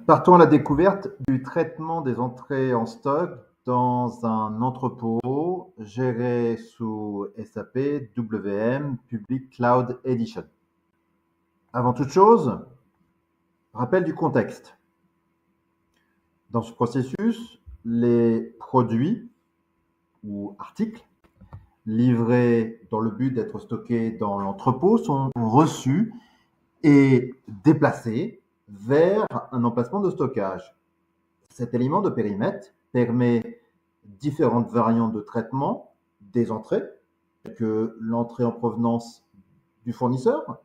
Partons à la découverte du traitement des entrées en stock dans un entrepôt géré sous SAP WM Public Cloud Edition. Avant toute chose, rappel du contexte. Dans ce processus, les produits ou articles livrés dans le but d'être stockés dans l'entrepôt sont reçus et déplacés vers un emplacement de stockage. Cet élément de périmètre permet différentes variantes de traitement des entrées, que l'entrée en provenance du fournisseur,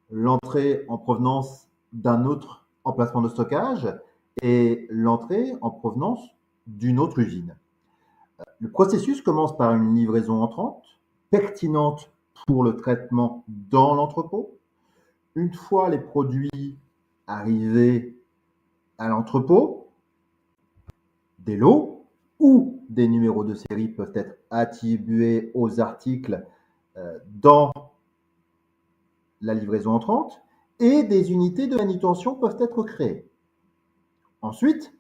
l'entrée en provenance d'un autre emplacement de stockage et l'entrée en provenance d'une autre usine. Le processus commence par une livraison entrante, pertinente pour le traitement dans l'entrepôt. Une fois les produits arrivés à l'entrepôt, des lots ou des numéros de série peuvent être attribués aux articles dans la livraison entrante et des unités de manutention peuvent être créées. Ensuite,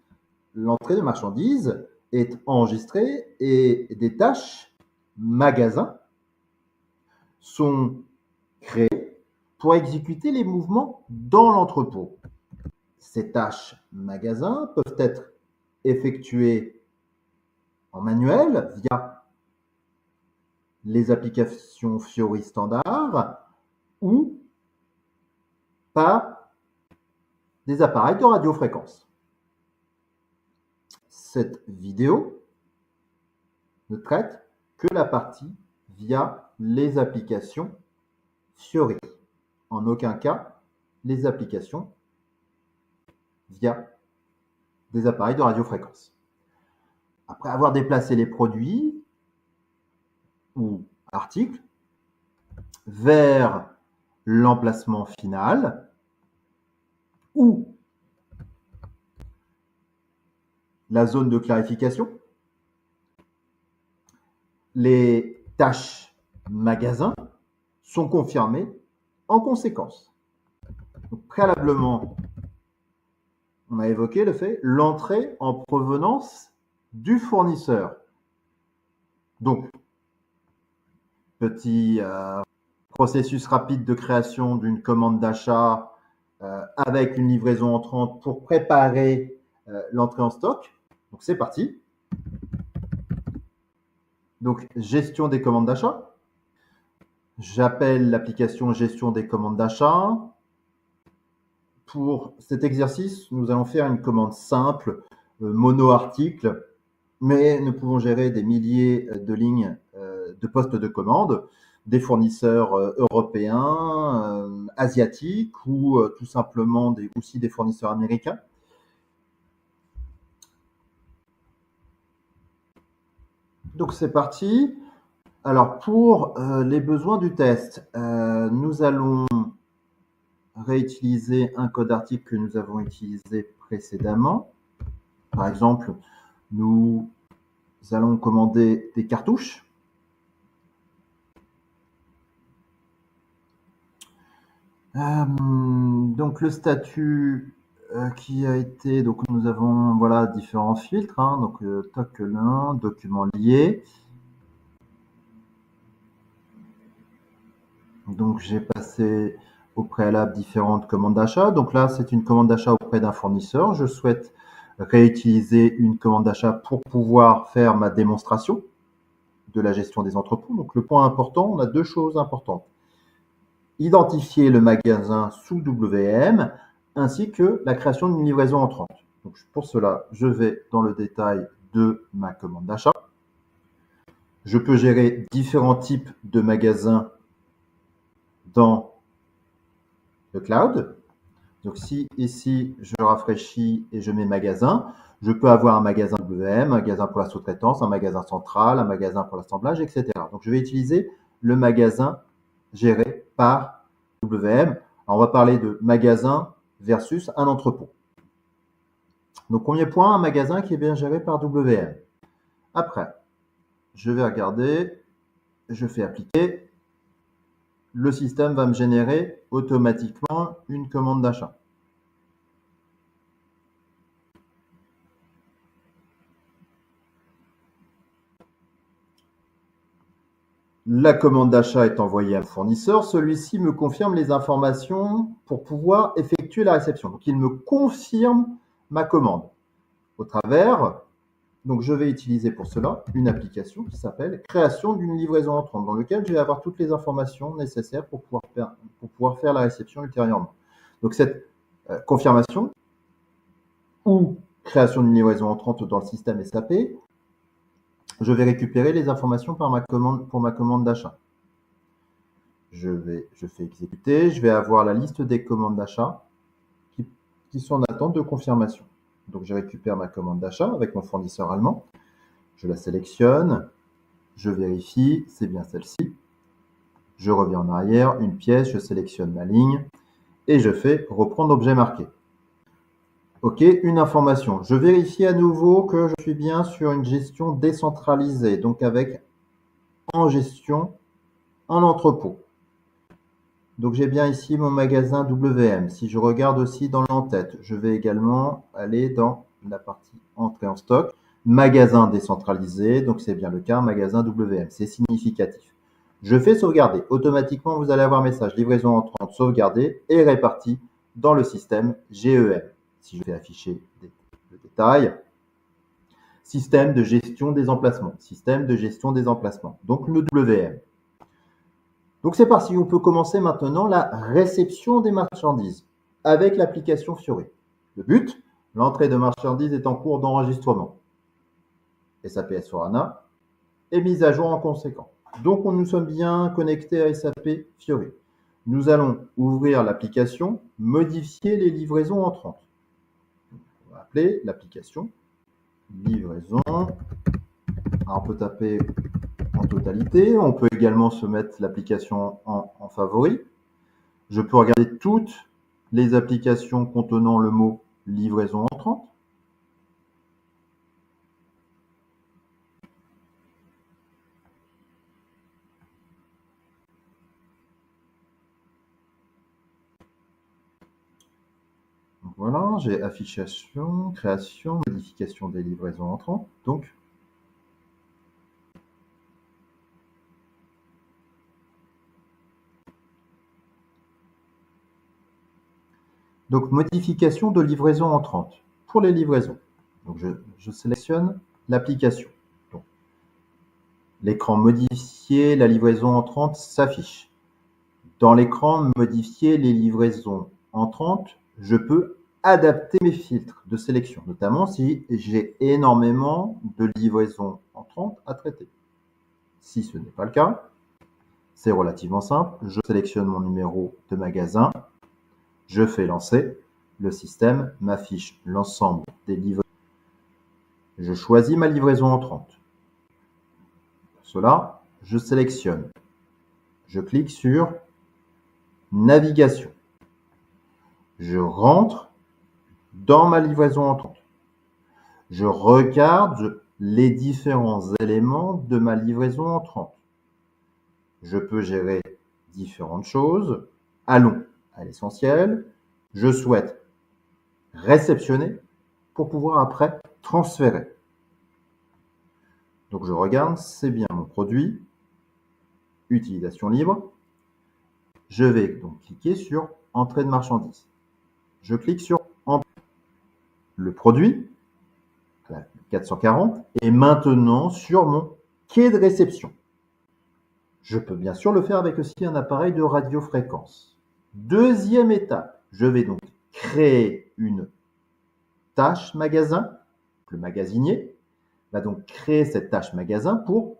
l'entrée de marchandises est enregistrée et des tâches magasins sont créées pour exécuter les mouvements dans l'entrepôt. Ces tâches magasins peuvent être effectuées en manuel via les applications Fiori standard ou par des appareils de radiofréquence. Cette vidéo ne traite que la partie via les applications Fiori. En aucun cas, les applications via des appareils de radiofréquence. Après avoir déplacé les produits ou articles vers l'emplacement final ou la zone de clarification, les tâches magasins sont confirmées en conséquence. Donc, préalablement, on a évoqué le fait l'entrée en provenance du fournisseur. Donc, petit processus rapide de création d'une commande d'achat avec une livraison entrante pour préparer l'entrée en stock. Donc, c'est parti. Donc, gestion des commandes d'achat. J'appelle l'application gestion des commandes d'achat. Pour cet exercice, nous allons faire une commande simple, mono-article, mais nous pouvons gérer des milliers de lignes de postes de commande, des fournisseurs européens, asiatiques ou tout simplement aussi des fournisseurs américains. Donc c'est parti. Alors pour les besoins du test, nous allons réutiliser un code article que nous avons utilisé précédemment. Par exemple, nous allons commander des cartouches. Donc le statut qui a été, donc nous avons voilà différents filtres, donc token 1, document lié. Donc j'ai passé au préalable différentes commandes d'achat. Donc là c'est une commande d'achat auprès d'un fournisseur. Je souhaite réutiliser une commande d'achat pour pouvoir faire ma démonstration de la gestion des entrepôts. Donc le point important, on a deux choses importantes. Identifier le magasin sous WM ainsi que la création d'une livraison entrante. Donc pour cela, je vais dans le détail de ma commande d'achat. Je peux gérer différents types de magasins dans le cloud. Donc si ici je rafraîchis et je mets magasin, je peux avoir un magasin WM, un magasin pour la sous-traitance, un magasin central, un magasin pour l'assemblage, etc. Donc je vais utiliser le magasin géré par WM. Alors, on va parler de magasin versus un entrepôt. Donc premier point, un magasin qui est bien géré par WM. Après, je vais regarder, je fais appliquer. Le système va me générer automatiquement une commande d'achat. La commande d'achat est envoyée à mon fournisseur. Celui-ci me confirme les informations pour pouvoir effectuer la réception. Donc, il me confirme ma commande. Au travers, donc je vais utiliser pour cela une application qui s'appelle création d'une livraison entrante, dans laquelle je vais avoir toutes les informations nécessaires pour pouvoir faire la réception ultérieurement. Donc cette confirmation ou création d'une livraison entrante dans le système SAP, je vais récupérer les informations pour ma commande d'achat. Je fais exécuter, je vais avoir la liste des commandes d'achat qui sont en attente de confirmation. Donc je récupère ma commande d'achat avec mon fournisseur allemand, je la sélectionne, je vérifie, c'est bien celle-ci. Je reviens en arrière, une pièce, je sélectionne ma ligne et je fais reprendre objet marqué. OK, une information. Je vérifie à nouveau que je suis bien sur une gestion décentralisée, donc avec en gestion un entrepôt. Donc j'ai bien ici mon magasin WM. Si je regarde aussi dans l'en-tête, je vais également aller dans la partie entrée en stock, magasin décentralisé, donc c'est bien le cas, magasin WM, c'est significatif. Je fais sauvegarder. Automatiquement, vous allez avoir un message livraison entrante sauvegardée et répartie dans le système GEM. Si je fais afficher le détail, système de gestion des emplacements, système de gestion des emplacements, donc le WM. Donc c'est parti, on peut commencer maintenant la réception des marchandises avec l'application Fiori. Le but, l'entrée de marchandises est en cours d'enregistrement. SAP S/4HANA est mise à jour en conséquence. Donc nous sommes bien connectés à SAP Fiori. Nous allons ouvrir l'application, modifier les livraisons entrantes. On va appeler l'application livraison. Alors on peut taper en totalité. On peut également se mettre l'application en favori. Je peux regarder toutes les applications contenant le mot livraison entrante. Donc voilà, j'ai affichation, création, modification des livraisons entrantes. Donc, modification de livraison entrante. Pour les livraisons, donc je sélectionne l'application. L'écran modifié, la livraison entrante s'affiche. Dans l'écran modifié, les livraisons entrantes, je peux adapter mes filtres de sélection, notamment si j'ai énormément de livraisons entrantes à traiter. Si ce n'est pas le cas, c'est relativement simple. Je sélectionne mon numéro de magasin, je fais lancer, le système m'affiche l'ensemble des livraisons. Je choisis ma livraison entrante. Pour cela, je sélectionne. Je clique sur navigation. Je rentre dans ma livraison entrante. Je regarde les différents éléments de ma livraison entrante. Je peux gérer différentes choses. Allons à l'essentiel. Je souhaite réceptionner pour pouvoir après transférer. Donc je regarde, c'est bien mon produit, utilisation libre. Je vais donc cliquer sur entrée de marchandises. Je clique sur entrée. Le produit, 440, est maintenant sur mon quai de réception. Je peux bien sûr le faire avec aussi un appareil de radiofréquence. Deuxième étape, je vais donc créer une tâche magasin. Le magasinier va donc créer cette tâche magasin pour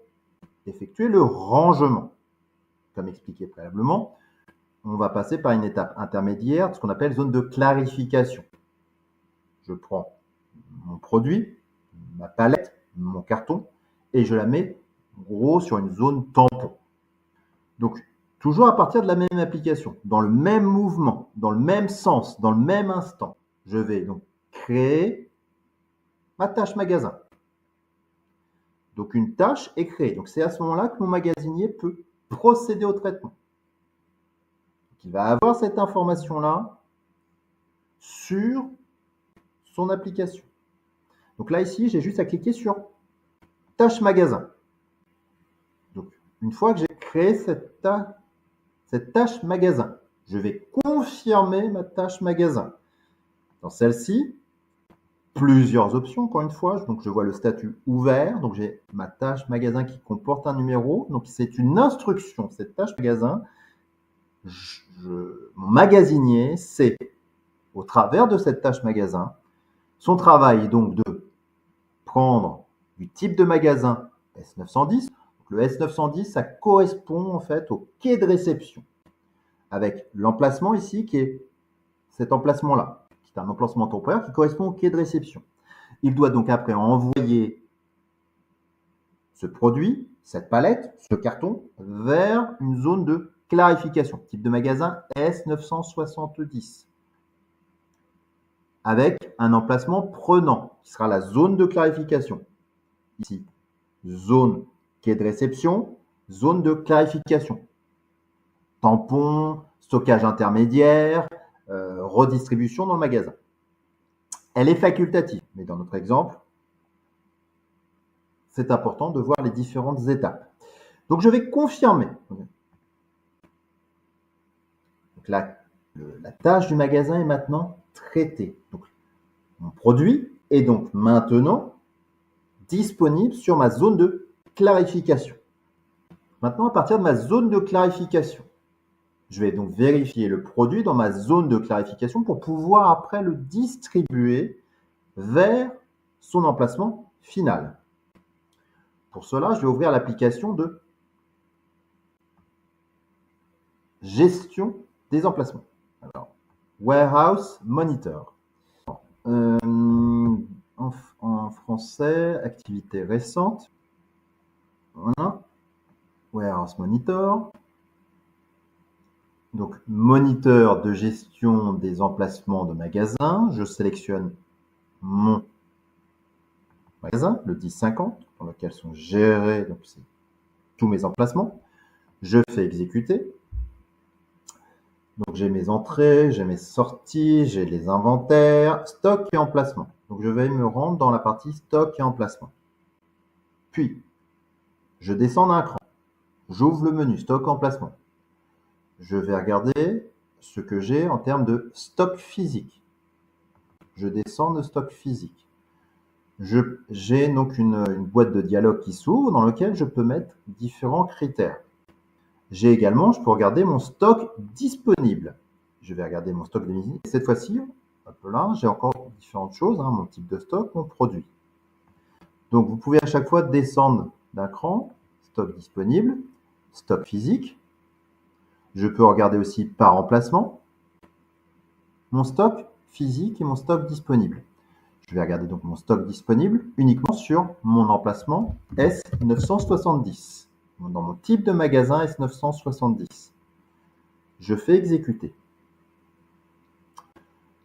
effectuer le rangement. Comme expliqué préalablement, on va passer par une étape intermédiaire, ce qu'on appelle zone de clarification. Je prends mon produit, ma palette, mon carton, et je la mets gros sur une zone tampon. Donc, toujours à partir de la même application, dans le même mouvement, dans le même sens, dans le même instant, je vais donc créer ma tâche magasin. Donc, une tâche est créée. Donc, c'est à ce moment-là que mon magasinier peut procéder au traitement. Donc, il va avoir cette information-là sur son application. Donc là, ici, j'ai juste à cliquer sur tâche magasin. Donc, une fois que j'ai créé cette tâche magasin, je vais confirmer ma tâche magasin. Dans celle-ci, plusieurs options, encore une fois. Donc, je vois le statut ouvert. Donc, j'ai ma tâche magasin qui comporte un numéro. Donc, c'est une instruction. Cette tâche magasin, mon magasinier sait, au travers de cette tâche magasin, son travail est donc de prendre du type de magasin S910. Donc, le S910, ça correspond en fait au quai de réception, avec l'emplacement ici qui est cet emplacement-là, qui est un emplacement temporaire qui correspond au quai de réception. Il doit donc après envoyer ce produit, cette palette, ce carton, vers une zone de clarification, type de magasin S970, avec un emplacement prenant, qui sera la zone de clarification. Ici, zone quai de réception, zone de clarification. Tampon, stockage intermédiaire, redistribution dans le magasin. Elle est facultative, mais dans notre exemple, c'est important de voir les différentes étapes. Donc, je vais confirmer. Donc, la tâche du magasin est maintenant traitée. Donc, mon produit est donc maintenant disponible sur ma zone de clarification. Maintenant, à partir de ma zone de clarification, je vais donc vérifier le produit dans ma zone de clarification pour pouvoir après le distribuer vers son emplacement final. Pour cela, je vais ouvrir l'application de gestion des emplacements. Alors, Warehouse Monitor. En français, activité récente. Voilà. Warehouse Monitor. Donc, moniteur de gestion des emplacements de magasins. Je sélectionne mon magasin, le 1050, dans lequel sont gérés donc, tous mes emplacements. Je fais exécuter. Donc, j'ai mes entrées, j'ai mes sorties, j'ai les inventaires, stock et emplacement. Donc, je vais me rendre dans la partie stock et emplacement. Puis, je descends d'un cran. J'ouvre le menu stock emplacement. Je vais regarder ce que j'ai en termes de stock physique. Je descends de stock physique. J'ai donc une boîte de dialogue qui s'ouvre dans laquelle je peux mettre différents critères. J'ai également, je peux regarder mon stock disponible. Je vais regarder mon stock de midi. Cette fois-ci, là, j'ai encore différentes choses, mon type de stock, mon produit. Donc, vous pouvez à chaque fois descendre d'un cran, stock disponible, stock physique. Je peux regarder aussi par emplacement, mon stock physique et mon stock disponible. Je vais regarder donc mon stock disponible uniquement sur mon emplacement S970, dans mon type de magasin S970. Je fais exécuter.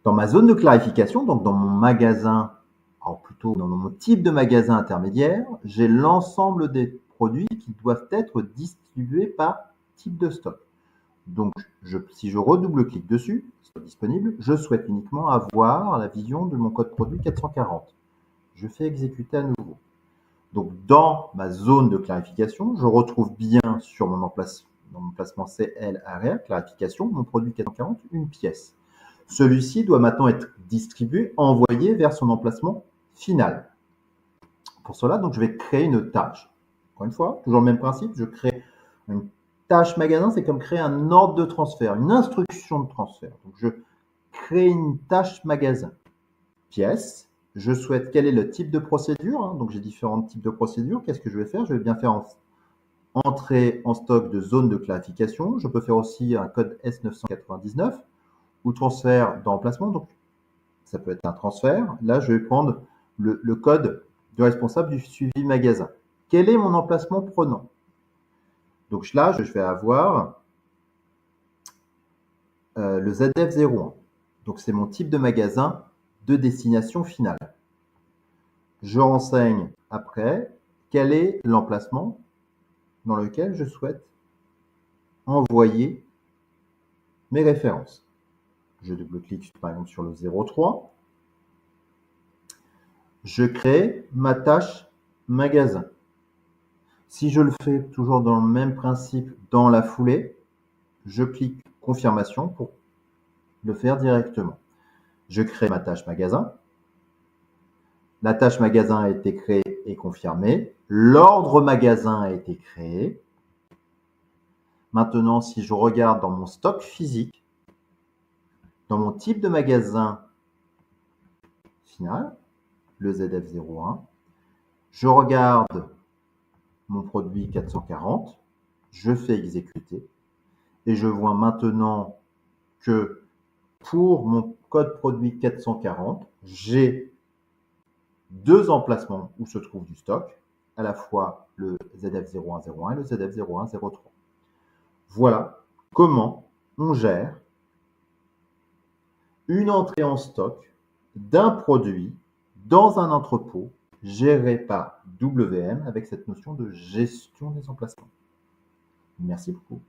Dans ma zone de clarification, donc dans mon magasin, alors plutôt dans mon type de magasin intermédiaire, j'ai l'ensemble des produits qui doivent être distribués par type de stock. Donc, si je redouble-clique dessus, stock disponible, je souhaite uniquement avoir la vision de mon code produit 440. Je fais exécuter à nouveau. Donc, dans ma zone de clarification, je retrouve bien sur mon emplacement CL area, clarification, mon produit 440, une pièce. Celui-ci doit maintenant être distribué, envoyé vers son emplacement final. Pour cela, donc, je vais créer une tâche. Encore une fois, toujours le même principe, je crée une tâche magasin, c'est comme créer un ordre de transfert, une instruction de transfert. Donc, je crée une tâche magasin. Pièce, je souhaite quel est le type de procédure. Donc, j'ai différents types de procédures. Qu'est-ce que je vais faire? Je vais bien faire entrée en stock de zone de clarification. Je peux faire aussi un code S999 ou transfert d'emplacement. Donc, ça peut être un transfert. Là, je vais prendre le code de responsable du suivi magasin. Quel est mon emplacement prenant? Donc là, je vais avoir le ZF01. Donc, c'est mon type de magasin de destination finale. Je renseigne après quel est l'emplacement dans lequel je souhaite envoyer mes références. Je double-clique par exemple sur le 03. Je crée ma tâche magasin. Si je le fais toujours dans le même principe dans la foulée, je clique confirmation pour le faire directement. Je crée ma tâche magasin. La tâche magasin a été créée et confirmée. L'ordre magasin a été créé. Maintenant, si je regarde dans mon stock physique, dans mon type de magasin final, le ZF01, je regarde mon produit 440, je fais exécuter et je vois maintenant que pour mon code produit 440, j'ai deux emplacements où se trouve du stock, à la fois le ZF0101 et le ZF0103. Voilà comment on gère une entrée en stock d'un produit dans un entrepôt géré par WM avec cette notion de gestion des emplacements. Merci beaucoup.